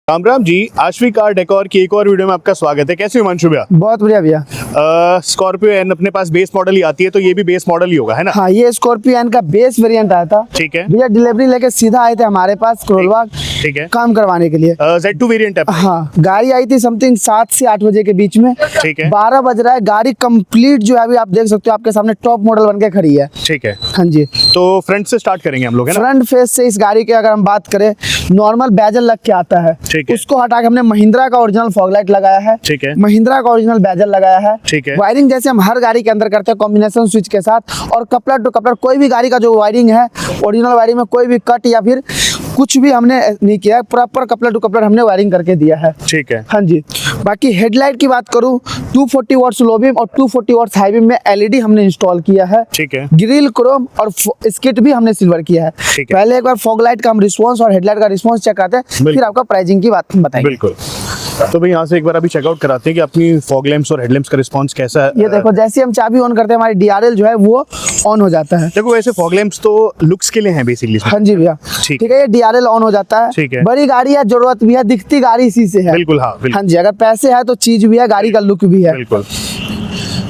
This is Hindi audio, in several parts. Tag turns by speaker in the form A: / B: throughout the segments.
A: राम राम जी, आश्वी कार डेकोर की एक और वीडियो में आपका स्वागत है। कैसे हो हिमांशु भैया?
B: बहुत बढ़िया भैया।
A: स्कॉर्पियो एन अपने पास बेस मॉडल ही आती है, तो ये भी बेस मॉडल ही होगा, है ना?
B: हाँ, ये स्कॉर्पियो एन का बेस वेरिएंट आया था।
A: ठीक है
B: भैया डिलीवरी लेके सीधा आए थे हमारे पास क्रोलवा
A: ठीक है।
B: काम करवाने के लिए।
A: Z2 वेरिएंट है।
B: हाँ, गाड़ी आई थी समथिंग 7 से 8 बजे के बीच में।
A: ठीक है।
B: 12 बज रहा है, गाड़ी कंप्लीट जो है अभी आप देख सकते हो आपके सामने टॉप मॉडल बन के खड़ी है।
A: ठीक है,
B: हाँ जी।
A: तो फ्रंट से स्टार्ट करेंगे हम लोग, है ना?
B: फ्रंट फेस से इस गाड़ी के अगर हम बात करें, नॉर्मल बेजल लग के आता है।
A: ठीक है।
B: उसको हटा के हमने महिंद्रा का ओरिजिनल फॉग लाइट लगाया है।
A: ठीक है।
B: महिंद्रा का ओरिजिनल बेजल लगाया है।
A: ठीक है।
B: वायरिंग जैसे हम हर गाड़ी के अंदर करते हैं कॉम्बिनेशन स्विच के साथ, और कपलर टू कपलर कोई भी गाड़ी का जो वायरिंग है ओरिजिनल वायरिंग में कोई भी कट या फिर कुछ भी हमने नहीं किया है, प्रॉपर कपलर टू कपलर हमने वायरिंग करके दिया है।
A: ठीक है।
B: हाँ जी। बाकी हेडलाइट की बात करूं, 240 वॉट्स लो बीम और 240 वॉट्स हाई बीम में एलईडी हमने इंस्टॉल किया है।
A: ठीक है।
B: ग्रिल क्रोम और स्किट भी हमने सिल्वर किया है।
A: ठीक है।
B: पहले एक बार फॉग लाइट का हम रिस्पॉन्स और हेडलाइट का रिस्पॉन्स चेक करते हैं, फिर आपका प्राइसिंग की बात बताएंगे।
A: बिल्कुल। तो भाई यहाँ से एक बार अभी चेकआउट कराते हैं कि अपनी फॉग लैंप्स और हेडलैम्प्स का रिस्पांस कैसा है।
B: ये देखो, जैसे हम चाबी ऑन करते हैं हमारी डीआरएल जो है वो ऑन हो जाता है।
A: देखो, वैसे फॉग लैम्प्स तो लुक्स के लिए हैं बेसिकली।
B: हाँ जी भैया।
A: ठीक
B: ठीक है, ये डीआरएल ऑन हो जाता है।
A: ठीक है।
B: बड़ी गाड़ी है, जरूरत भी है, दिखती गाड़ी इसी से है।
A: बिल्कुल, हाँ बिल्कुल।
B: हाँ जी, अगर पैसे है तो चीज भी है, गाड़ी का लुक भी है।
A: बिल्कुल।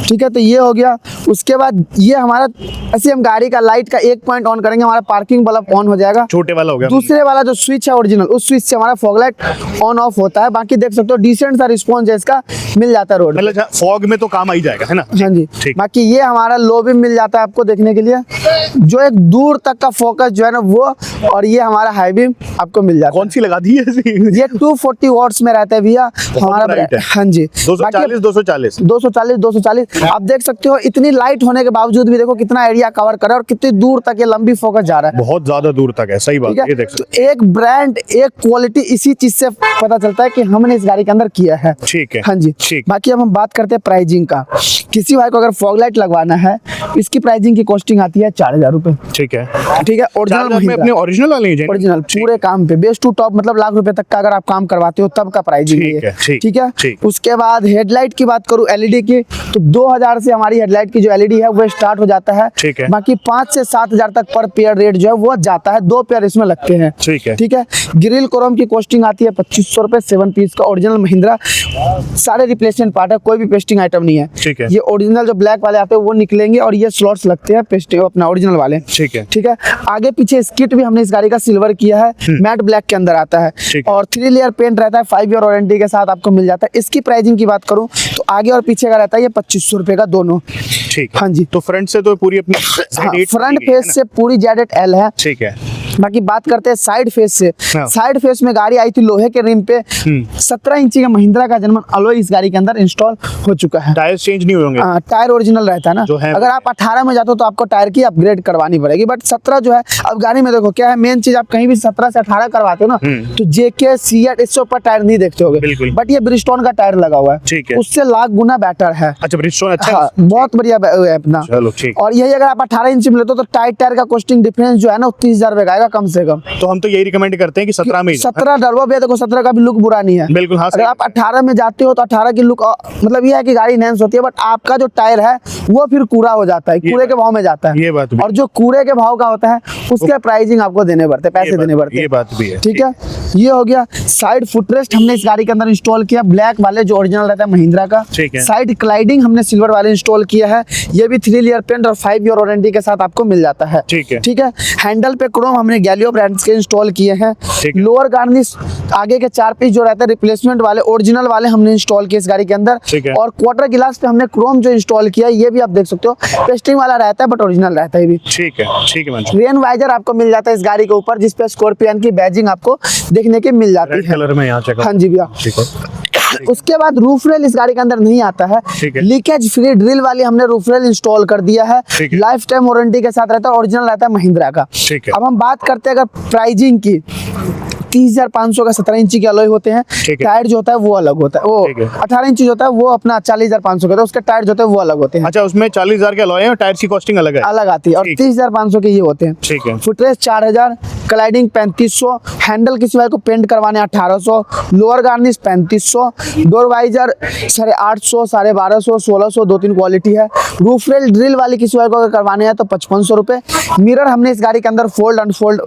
B: ठीक है, तो ये हो गया। उसके बाद ये हमारा ऐसे हम गाड़ी का लाइट का एक पॉइंट ऑन करेंगे, हमारा पार्किंग बल्ब ऑन हो जाएगा।
A: छोटे वाला हो गया।
B: दूसरे वाला जो स्विच है ओरिजिनल, उस स्विच से हमारा फॉग लाइट ऑन ऑफ होता है। बाकी देख सकते हो डिसेंट सा रिस्पॉन्स है इसका, मिल जाता है रोड।
A: मतलब फॉग में तो काम आ ही जाएगा, है ना?
B: हाँ जी।
A: ठीक।
B: बाकी ये हमारा लो भी मिल जाता है आपको देखने के लिए, जो एक दूर तक का फोकस जो है ना वो, और ये हमारा हाई बीम आपको मिल जाता है।
A: कौन सी लगा दी है
B: ये 240 वॉट्स में रहता है भैया हमारा।
A: bright है।
B: हाँ जी।
A: 240 240
B: 240 आप देख सकते हो, इतनी लाइट होने के बावजूद भी देखो कितना एरिया कवर कर रहा है और कितनी दूर तक ये लंबी फोकस जा रहा है।
A: बहुत ज्यादा दूर तक है, सही बात
B: ठीक
A: है।
B: है,
A: ये देख
B: तो
A: सकते
B: एक ब्रांड एक क्वालिटी इसी चीज से पता चलता है कि हमने इस गाड़ी के अंदर किया है।
A: ठीक है।
B: हाँ जी।
A: ठीक।
B: बाकी अब हम बात करते हैं प्राइसिंग का। किसी भाई को अगर फॉग लाइट लगवाना है, इसकी प्राइसिंग की कॉस्टिंग आती है 4000 रुपए।
A: ठीक है।
B: ठीक है, ओरिजिनल
A: में अपने ओरिजिनल वाले हैं,
B: ओरिजिनल पूरे काम पे बेस टू टॉप, मतलब लाख रुपए तक का अगर आप काम करवाते हो तब का प्राइसिंग
A: ठीक है, ठीक,
B: ठीक है।
A: ठीक।
B: उसके बाद हेडलाइट की बात करूं एलईडी की, तो 2000 से हमारी हेडलाइट की जो एलईडी है वो स्टार्ट हो जाता है।
A: ठीक है।
B: बाकी 5 से 7000 तक पर पेयर रेट जो है वो जाता है, 2 पेयर इसमें लगते हैं।
A: ठीक है।
B: ठीक है। ग्रिल क्रोम की कॉस्टिंग आती है 2500 रुपए, 7 पीस का ओरिजिनल महिंद्रा, सारे रिप्लेसमेंट पार्ट है, कोई भी पेस्टिंग आइटम नहीं है।
A: ठीक है।
B: ये ओरिजिनल जो ब्लैक वाले आते हैं वो निकलेंगे, और ये स्लॉट्स लगते हैं पेस्टिंग अपना ओरिजिनल वाले।
A: ठीक है।
B: ठीक है। आगे पीछे स्किट भी हमने इस गाड़ी का सिल्वर किया है, मैट ब्लैक के अंदर आता है,
A: ठीक है।
B: और 3 लेयर पेंट रहता है, 5 ईयर वारंटी के साथ आपको मिल जाता है। इसकी प्राइसिंग की बात करूं तो आगे और पीछे का रहता है ये 2500 रुपए का दोनों।
A: ठीक है।
B: हाँ जी।
A: तो फ्रंट से तो पूरी अपनी
B: हाँ,
A: Z8
B: फ्रंट
A: है ना?
B: फेस से पूरी Z8L है।
A: ठीक है।
B: बाकी बात करते हैं साइड फेस से।
A: हाँ।
B: साइड फेस में गाड़ी आई थी लोहे के रिम पे, 17 इंची का महिंद्रा का जर्मन अलॉय इस गाड़ी के अंदर इंस्टॉल हो चुका है।
A: टायर्स चेंज नहीं होंगे?
B: टायर ओरिजिनल रहता है ना,
A: जो है
B: अगर आप 18 में जाते हो तो आपको टायर की अपग्रेड करवानी पड़ेगी, बट 17 जो है अब गाड़ी में देखो क्या है मेन चीज, आप कहीं भी 17 से 18 करवाते हो ना तो जेके सीएट इससे ऊपर टायर नहीं देखते होगे।
A: बिल्कुल।
B: बट ये ब्रिजस्टोन का टायर लगा हुआ है,
A: ठीक है।
B: उससे लाख गुना बेटर है।
A: अच्छा, ब्रिजस्टोन अच्छा
B: हाँ,
A: है?
B: बहुत बढ़िया है अपना।
A: चलो ठीक।
B: और यही अगर आप 18 इंच में लेते हो तो टायर का कॉस्टिंग डिफरेंस जो है ना 30,000 रुपए का आएगा कम से कम।
A: तो हम तो यही रिकमेंड करते हैं कि 17 में ही।
B: 17 डलवा भी है, देखो 17 का भी लुक बुरा नहीं है।
A: बिल्कुल, हाँ,
B: अगर
A: सही।
B: आप 18 में जाते हो तो 18 की लुक मतलब ये है कि गाड़ी एनहांस होती है, बट आपका जो टायर है वो फिर कूड़ा हो जाता है, कूड़े के भाव में जाता है।
A: ये बात भी।
B: और जो कूड़े के भाव का होता है उसके प्राइसिंग आपको देने पड़ते हैं, पैसे देने पड़ते हैं।
A: ये बात भी है।
B: ठीक है। ये हो गया। साइड फुटरेस्ट हमने इस गाड़ी के अंदर इंस्टॉल किया, ब्लैक वाले जो ओरिजिनल रहता है महिंद्रा का।
A: ठीक है।
B: साइड क्लाइडिंग हमने सिल्वर वाले इंस्टॉल किया है, ये भी 3 लेयर पेंट और 5 ईयर वारंटी के साथ आपको मिल जाता है।
A: ठीक है।
B: ठीक है। हैंडल पे क्रोम हमने गैलियो ब्रांड्स के इंस्टॉल किए हैं।
A: ठीक है।
B: लोअर गार्निश आगे के 4 पीस जो रहते हैं रिप्लेसमेंट वाले ओरिजिनल वाले हमने इंस्टॉल किए इस गाड़ी के अंदर।
A: ठीक है।
B: और क्वार्टर गिलास पे हमने क्रोम जो इंस्टॉल किया है ये भी आप देख सकते हो, पेस्टिंग वाला रहता है बट ओरिजिनल रहता है ये भी।
A: ठीक है। ठीक है मंजू।
B: रेन वाइजर आपको मिल जाता है इस गाड़ी के ऊपर, जिसपे स्कॉर्पियन की बैजिंग आपको देखने की मिल जाती
A: रेड
B: है।
A: कलर में यहाँ चेक।
B: हाँ जी भैया।
A: ठीक है।
B: उसके बाद रूफ रेल इस गाड़ी के अंदर नहीं आता है,
A: ठीक है।
B: लीकेज फ्री ड्रिल वाली हमने रूफ रेल इंस्टॉल कर दिया है,
A: ठीक है।
B: लाइफ टाइम वारंटी के साथ रहता है, ओरिजिनल रहता है महिंद्रा का।
A: ठीक है।
B: अब हम बात करते हैं अगर प्राइजिंग की, 30,500 का 17 इंची के अलॉय होते हैं।
A: ठीक है।
B: टायर जो होता है वो अलग होता है, वो
A: ठीक है।
B: 18 इंची जो होता है वो अपना 40,500 का होता है, उसके टायर जो होते हैं वो अलग होते हैं,
A: अच्छा, उसमें 40,000 के अलॉय है और टायर की कॉस्टिंग अलग है?
B: अलग आती है। और
A: ठीक।
B: 30,500 के ये होते हैं।
A: ठीक है।
B: फुटरेस्ट 4000, क्लाइडिंग 3500, हैंडल किसी भाई को पेंट करवाने 1800, lower garnish 3500, door visor 850, 1250, 1600, 2-3 quality है। रूफ रेल ड्रिल वाली किसी भाई को अगर करवाने हैं तो 5500 रुपए। मिरर हमने इस गाड़ी के अंदर फोल्ड अनफोल्ड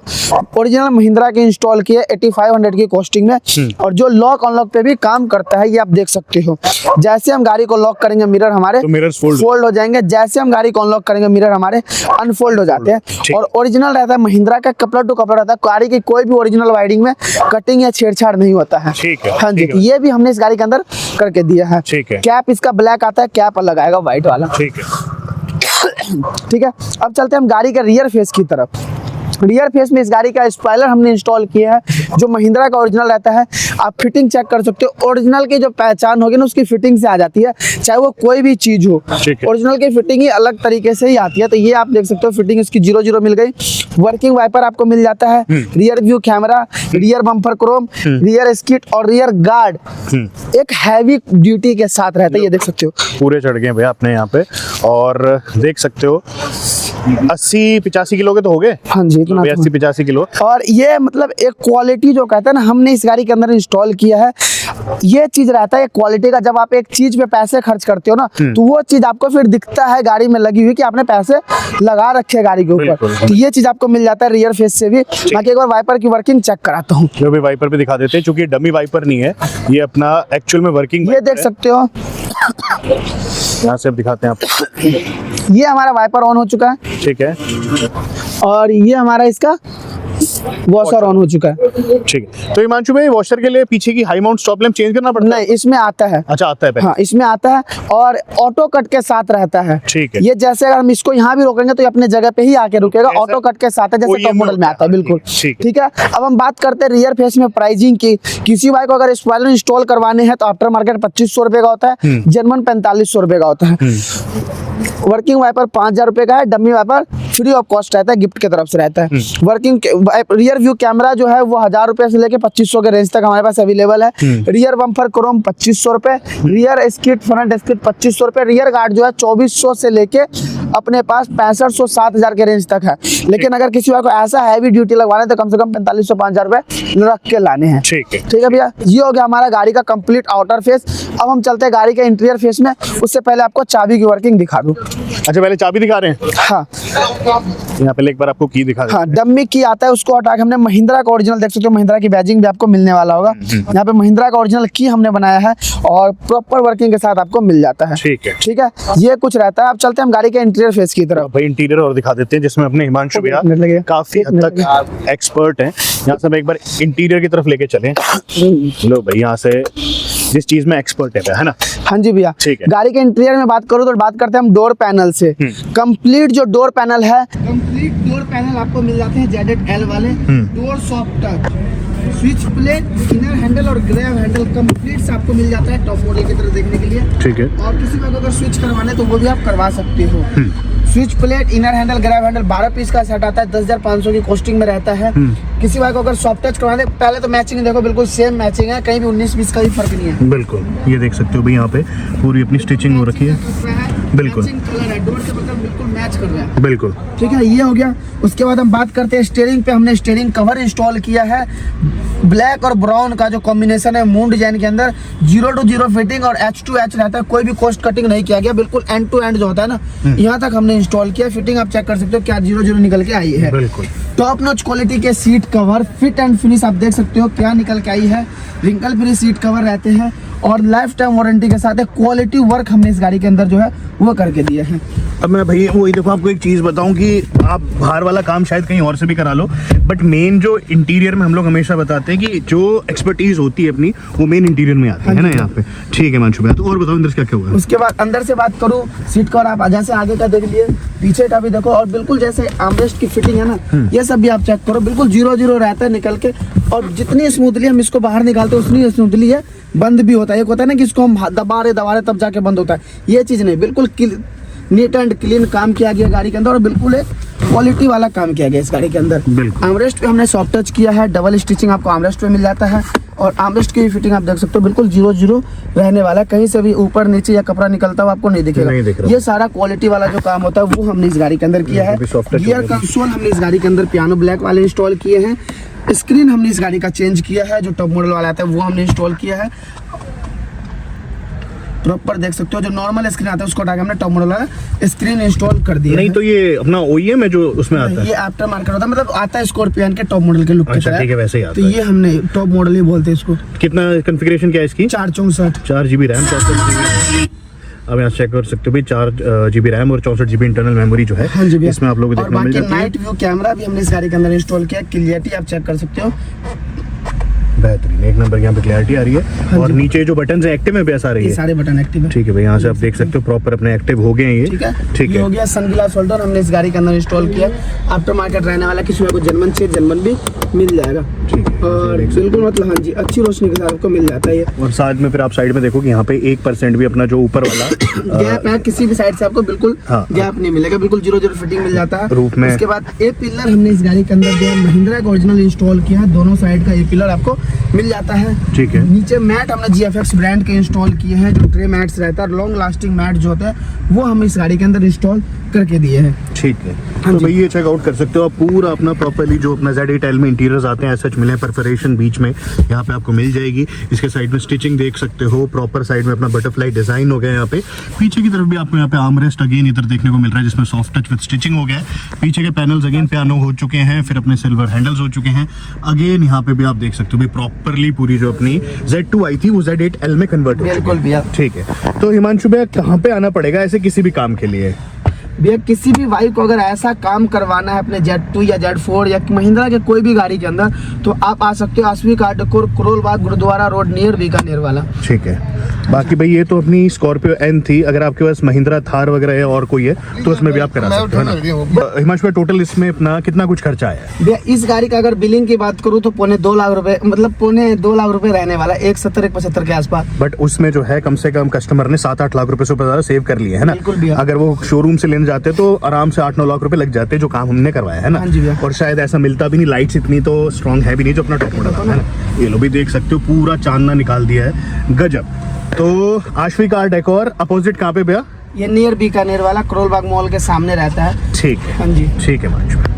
B: ओरिजिनल महिंद्रा के इंस्टॉल किए 8500 की कॉस्टिंग में, और जो लॉक अनलॉक पे भी काम करता है, ये आप देख सकते हो। जैसे हम गाड़ी को लॉक करेंगे मिरर हमारे
A: तो मिरर्स
B: फोल्ड हो जाएंगे, जैसे हम गाड़ी को अनलॉक करेंगे मिरर हमारे अनफोल्ड हो जाते हैं। और ओरिजिनल रहता है महिंद्रा का, कपड़ा टू कपड़ा रहता है, गाड़ी की कोई भी ओरिजिनल वायरिंग में कटिंग या छेड़छाड़ नहीं होता है।
A: ठीक है,
B: हाँ जी,
A: ठीक है।
B: तो ये भी हमने इस गाड़ी के अंदर करके दिया है।
A: ठीक है।
B: कैप इसका ब्लैक आता है, कैप अलग आएगा व्हाइट वाला।
A: ठीक है।
B: ठीक है, अब चलते हैं हम गाड़ी के रियर फेस की तरफ। रियर फेस में इस गाड़ी का स्पॉइलर हमने इंस्टॉल किया है, जो महिंद्रा का ओरिजिनल रहता है। आप फिटिंग चेक कर सकते हो, ओरिजिनल की जो पहचान होगी ना उसकी फिटिंग से आ जाती है, चाहे वो कोई भी चीज हो।
A: ठीक है।
B: ओरिजिनल की फिटिंग ही अलग तरीके से ही आती है। तो ये आप देख सकते हो, फिटिंग इसकी 0-0 मिल गई। वर्किंग वाइपर आपको मिल जाता है, rear view camera, rear bumper Chrome, rear skit और रियर गार्ड एक हैवी ड्यूटी के साथ रहता है, ये देख सकते हो।
A: पूरे चढ़ गए भैया अपने यहाँ पे, और देख सकते हो 80-85 किलो के तो हो गए।
B: हाँ जी, इतना तो।
A: 80-85 किलो।
B: और ये मतलब एक क्वालिटी जो कहता है ना, हमने इस गाड़ी के अंदर इंस्टॉल किया है, ये चीज रहता है क्वालिटी का। जब आप एक चीज पे पैसे खर्च करते हो ना, तो वो चीज आपको फिर दिखता है गाड़ी में लगी हुई कि आपने पैसे लगा रखे हैं गाड़ी के ऊपर। तो ये चीज आपको मिल जाता है रियर फेस से भी। बाकी एक बार वाइपर की वर्किंग चेक कराता हूँ।
A: जो भी वाइपर पे दिखा देते हैं, क्योंकि डमी वाइपर नहीं है, ये अपना एक्चुअल में वर्किंग।
B: ये देख सकते हो,
A: यहाँ से अब दिखाते हैं आपको।
B: ये हमारा वाइपर ऑन हो चुका है,
A: ठीक है।
B: और ये हमारा इसका वॉशर ऑन हो चुका है।
A: ठीक है। तो हिमांशु भाई, वॉशर के लिए पीछे की high mount stop lamp change करना पड़ता है?
B: नहीं, इसमें आता है।
A: अच्छा, आता है पहले।
B: हाँ, इसमें आता है और ऑटो कट के साथ रहता है।
A: ठीक है।
B: ये जैसे अगर हम इसको यहाँ भी रोकेंगे तो ये अपने जगह पे ही आके रुकेगा,
A: ऐसा
B: ऑटो कट के साथ है, जैसे
A: OEM
B: टॉप मॉडल में आता है। बिल्कुल ठीक है। अब हम बात करते हैं रियर फेस में प्राइसिंग की। किसी बाइक को अगर स्पॉइलर इंस्टॉल करवाने हैं तो आफ्टर मार्केट 2500 रुपए का होता है, जर्मन 4500 रुपए का होता है। वर्किंग वाइपर 5000 रुपए का है, dummy wiper free of cost रहता है, गिफ्ट की तरफ से रहता है। वर्किंग रियर व्यू कैमरा जो है वो 1000 रुपए से लेके 2500 के रेंज तक हमारे पास अवेलेबल है। रियर बम्पर क्रोम 2500 रुपए, रियर स्किट फ्रंट स्किट 2500 रुपए, रियर गार्ड जो है 2400 से लेके अपने पास 6500-7000 के रेंज तक है। लेकिन अगर किसी को ऐसा हैवी ड्यूटी लगवाना है तो कम से कम 4500-5000 रुपए रख के लाने हैं।
A: ठीक है।
B: ठीक है भैया, ये हो गया हमारा गाड़ी का कंप्लीट आउटर फेस। अब हम चलते हैं गाड़ी के इंटीरियर फेस में। उससे पहले आपको चाबी की वर्किंग दिखा दूं।
A: अच्छा, पहले चाबी दिखा रहे हैं।
B: हाँ
A: यहाँ पहले एक बार आपको की दिखा देते
B: हाँ, डम्मी की आता है, उसको हटा के हमने महिंद्रा का ओरिजिनल, देख सकते हो महिंद्रा की बैजिंग भी आपको मिलने वाला होगा। यहाँ पे महिंद्रा का ओरिजिनल की हमने बनाया है और प्रॉपर वर्किंग के साथ आपको मिल जाता है।
A: ठीक है।
B: ठीक है, ये कुछ रहता है। अब चलते हैं हम गाड़ी के इंटीरियर फेस की तरफ।
A: भाई इंटीरियर और दिखा देते हैं, जिसमें अपने हिमांशु भैया
B: मिनट लगेगा।
A: काफी हद तक एक्सपर्ट हैं। यहाँ से हम एक बार इंटीरियर की तरफ लेके चलें। लो भाई, यहाँ से जिस चीज में एक्सपर्ट है ना।
B: हाँ जी भैया,
A: ठीक है।
B: गाड़ी के इंटीरियर में बात करूँ तो बात करते हैं हम डोर पैनल से। कंप्लीट जो डोर पैनल है, कंप्लीट डोर पैनल आपको मिल जाते हैं ZL वाले। Door soft touch, switch plate, inner handle और ग्रैब हैंडल कंप्लीट से आपको मिल जाता है टॉप मॉडल की तरह देखने के लिए।
A: ठीक है।
B: और किसी को अगर स्विच करवाना है तो वो भी आप करवा सकते हो। Switch plate, inner handle, grab handle 12 piece का सेट आता है, 10,500 की कॉस्टिंग में रहता है। किसी बाइक को अगर सॉफ्ट टच करवाना है, पहले तो मैचिंग देखो, बिल्कुल सेम मैचिंग है, कहीं भी 19-20 का भी फर्क नहीं है।
A: बिल्कुल, ये देख सकते हो भाई, यहाँ पे पूरी अपनी स्टिचिंग हो रखी है। बिल्कुल।
B: मैचिंग कलर है, डोर से मतलब बिल्कुल मैच कर रहा है।
A: बिल्कुल।
B: ठीक है, ये हो गया। उसके बाद हम बात करते हैं स्टीयरिंग पे। हमने स्टीयरिंग कवर इंस्टॉल किया है, ब्लैक और ब्राउन का जो कॉम्बिनेशन है मून डिजाइन के अंदर। 0 to 0 फिटिंग और H to H रहता है, कोई भी कॉस्ट कटिंग नहीं किया गया, बिल्कुल एंड टू एंड जो होता है ना, यहाँ तक हमने इंस्टॉल किया। फिटिंग आप चेक कर सकते हो, क्या 0-0 निकल के आई है।
A: बिल्कुल।
B: टॉप नॉच क्वालिटी के seat cover, fit and finish आप देख सकते हो क्या निकल के आई है। रिंकल फ्री सीट कवर रहते हैं और लाइफ टाइम वारंटी के साथ क्वालिटी वर्क हमने इस गाड़ी के अंदर जो है वो करके दिया है।
A: अब मैं भाई वही देखो, आपको एक चीज़ बताऊं कि आप बाहर वाला काम शायद कहीं और से भी करा लो, बट मेन जो इंटीरियर में हम लोग हमेशा बताते हैं कि जो एक्सपर्टीज होती है अपनी, वो मेन इंटीरियर में आती है ना यहाँ पे। ठीक है मंशु भैया, तो और बताओ अंदर से क्या क्या हुआ है?
B: उसके बाद अंदर से बात करूँ, सीट कवर आप जैसे आगे का देख लिए, पीछे का भी देखो, और बिल्कुल जैसे आर्मरेस्ट की फिटिंग है ना, ये सब भी आप चेक करो, बिल्कुल 0-0 रहता है निकल के। और जितनी स्मूथली हम इसको बाहर निकालते हैं उतनी स्मूथली है बंद भी होता है। एक होता है ना कि इसको हम दबा रहे तब जाके बंद होता है, ये चीज़ नहीं, बिल्कुल नीट एंड क्लीन काम किया गया गाड़ी के अंदर और बिल्कुल एक क्वालिटी वाला काम किया गया इस गाड़ी के अंदर। आर्मरेस्ट पे हमने सॉफ्ट टच किया है, डबल स्टिचिंग आपको आर्मरेस्ट पे मिल जाता है और आर्मरेस्ट की फिटिंग आप देख सकते हो, बिल्कुल 0-0 रहने वाला, कहीं से भी ऊपर नीचे या कपड़ा निकलता हुआ आपको नहीं दिखेगा। ये सारा क्वालिटी वाला जो काम होता है वो हमने इस गाड़ी के अंदर किया है। गियर कंसोल हमने इस गाड़ी के अंदर पियानो ब्लैक वाले इंस्टॉल किए हैं। स्क्रीन हमने इस गाड़ी का चेंज किया है, जो टॉप मॉडल वाला आता है वो हमने इंस्टॉल किया है। प्रॉपर देख सकते हो, जो नॉर्मल स्क्रीन आता है उसको हटा के हमने टॉप मॉडल वाला स्क्रीन इंस्टॉल कर दिया
A: नहीं
B: है।
A: तो ये अपना OEM है जो उसमें आता
B: ये
A: है?
B: आफ्टर मार्केट होता है, मतलब आता है स्कॉर्पियन के टॉप मॉडल के लुक की
A: अच्छा
B: तरह।
A: ठीक है, वैसे ही आता
B: तो
A: है।
B: ये हमने टॉप मॉडल ही बोलते हैं इसको।
A: कितना कॉन्फ़िगरेशन क्या है इसकी?
B: 464।
A: 4 GB रैम, 64 GB। अब यहाँ चेक कर सकते हो भाई, 4 GB रैम और 64 GB इंटरनल मेमोरी जो है,
B: हाँ जी भैया।
A: इसमें आप लोगों को
B: और
A: देखने मिल
B: बाकी
A: जाती है।
B: नाइट व्यू कैमरा भी हमने इस गाड़ी के अंदर इंस्टॉल किया, क्लियरिटी आप चेक कर सकते हो।
A: बेहतरीन, एक नंबर यहाँ पे क्लैरिटी आ रही है। और नीचे जो बटन है एक्टिव में भी आ रही
B: ये
A: है।
B: सारे बटन एक्टिव है।
A: ठीक है भाई, यहाँ से आप देख सकते हो प्रॉपर अपने एक्टिव हो गए हैं ये।
B: ठीक है,
A: ठीक
B: ये
A: है।
B: हो गया सन ग्लास होल्डर हमने इस गाड़ी के अंदर इंस्टॉल किया। आफ्टर मार्केट रहने वाला, किसी को जर्मन चाहिए जर्मन भी मिल जाएगा।
A: ठीक है,
B: और
A: देख सकते
B: बिल्कुल मतलब हाँ जी, अच्छी रोशनी के साथ आपको मिल जाता है ये।
A: और साथ में फिर आप साइड में देखो कि यहाँ पे 1% भी अपना जो ऊपर वाला
B: गैप है, किसी भी साइड से आपको बिल्कुल
A: हाँ,
B: गैप नहीं मिलेगा, बिल्कुल 0-0 फिटिंग मिल जाता है
A: रूफ में।
B: उसके बाद ए पिलर हमने इस गाड़ी के अंदर जो है महिंद्रा का ओरिजिनल इंस्टॉल किया है, दोनों साइड का ए पिलर आपको मिल जाता है।
A: ठीक है।
B: नीचे मैट हमने GFX ब्रांड के इंस्टॉल किए हैं, जो ट्रे मैट्स रहता है, लॉन्ग लास्टिंग मैट जो होता है वो हम इस गाड़ी के अंदर इंस्टॉल करके दिए हैं।
A: ठीक है।
B: हाँ
A: तो
B: जी।
A: भाई ये चेकआउट कर सकते हो आप पूरा अपना प्रॉपर्ली, जो अपना Z8L में इंटीरियर्स आते हैं सच मिले, परफोरेशन बीच में यहाँ पे आपको मिल जाएगी। इसके साइड में स्टिचिंग देख सकते हो, प्रॉपर साइड में अपना बटरफ्लाई डिजाइन हो गया यहाँ पे। पीछे की तरफ भी आपको यहाँ पे आर्मरेस्ट अगेन इधर देखने को मिल रहा है, जिसमें सॉफ्ट टच विद स्टिचिंग हो गया है। पीछे के पैनल्स अगेन पियानो हो चुके हैं, फिर अपने सिल्वर हैंडल्स हो चुके हैं। अगेन यहाँ पे भी आप देख सकते हो भाई प्रॉपरली पूरी जो अपनी Z2 आई थी वो Z8L में कन्वर्ट हो चुकी
B: बिल्कुल
A: है।
B: भैया।
A: ठीक है। तो हिमांशु भैया कहाँ पे आना पड़ेगा ऐसे किसी भी काम के लिए?
B: भैया किसी भी भाई को अगर ऐसा काम करवाना है अपने Z2 या Z4 या महिंद्रा के कोई भी गाड़ी के अंदर, तो आप आ सकते हो आसवी कार्डकोर करोल बाग गुरुद्वारा रोड नियर बीकानेर वाला।
A: ठीक है। बाकी भाई ये तो अपनी स्कॉर्पियो N थी, अगर आपके पास महिंद्रा थार वगैरह है और कोई है तो उसमें भी आप करा सकते हो ना। हिमांशु भाई टोटल इसमें अपना कितना कुछ खर्चा आया है?
B: भैया इस गाड़ी का अगर बिलिंग की बात करूँ तो पौने 2 लाख रुपए, मतलब पौने 2 लाख रुपए रहने वाला, 170-175 के आसपास।
A: बट उसमें जो है कम से कम कस्टमर ने 7-8 लाख रुपए से ऊपर ज्यादा सेव कर लिए है ना।
B: बिल्कुल भैया।
A: अगर वो शोरूम से लेने जाते तो आराम से 8-9 लाख रुपए लग जाते जो काम हमने करवाया है ना।
B: हाँ जी भैया।
A: और शायद ऐसा मिलता भी नहीं, लाइट्स इतनी तो स्ट्रॉन्ग है भी नहीं जो अपना टॉप मॉडल है ना। ये लो भी देख सकते हो पूरा चांदना निकाल दिया है, गजब। तो आश्वी कार डेकोर अपोजिट कहाँ पे भैया?
B: ये नियर बीकानेर वाला करोल बाग मॉल के सामने रहता है।
A: ठीक है।
B: हाँ जी।
A: ठीक है हिमांशु।